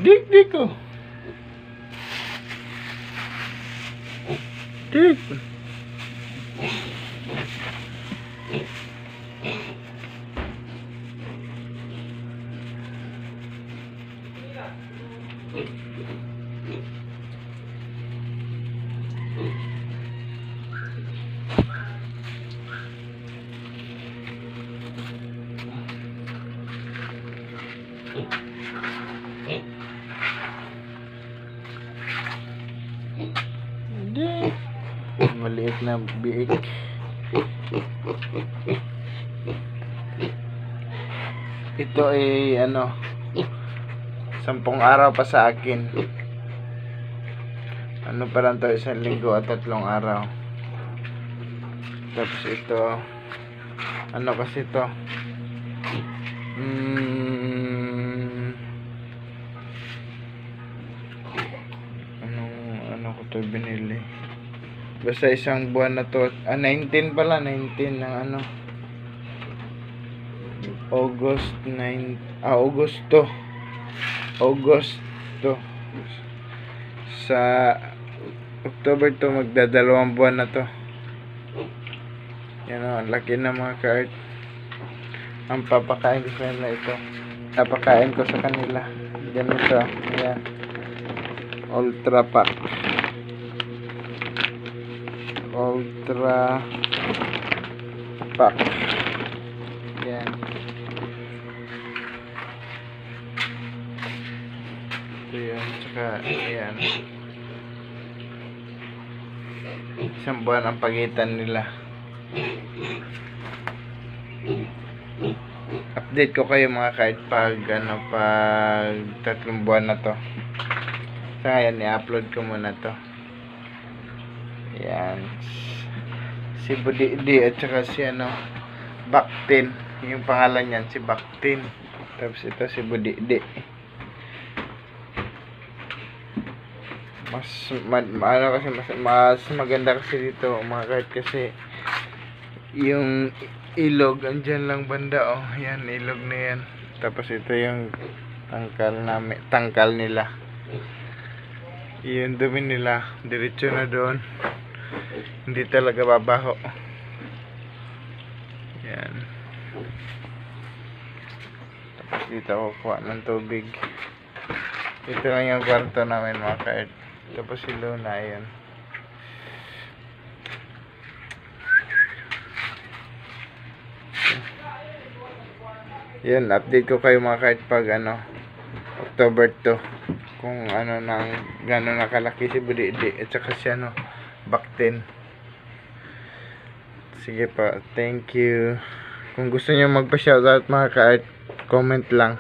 Dik ko. Dik. Dik. Maliit na biik. Ito ay 10 araw pa sa akin. Pa lang to, 1 linggo at 3 araw. Tapos ito, kasi to, ko to binili. Basta 1 buwan na to. 19 pala, 19 ng Agosto. Sa October to, magdadalawang buwan na to. Yan ang laki na mga ka-art. Ang papakain ko sa kanila ito. Papakain ko sa kanila. Ganito. Ayan. Ultra pack. Yan. Ito yan. Tsaka ayan. 1 buwan ang pagitan nila. Update ko kayo mga kahit pag 3 buwan na to. So ngayon i-upload ko muna to. Yan. Si Budidi at saka si Bactin. Yung pangalan niyan si Bactin. Tapos ito si Budidi. Mas maganda kasi dito mga kahit kasi yung ilog andyan lang banda yan ilog na yan. Tapos ito yung tangkal nila, yung dumi nila diretso na doon, hindi talaga babaho. Yan. Tapos dito ako kuha ng tubig. Ito lang yung kwarto namin mga kahit. Tapos si Luna, ayan. Yan, update ko kayo mga kahit pag October 2. Kung gano'n nakalaki si Budidi at saka si Bactin. Sige pa, thank you. Kung gusto niyo magpa-shoutout mga kahit, comment lang.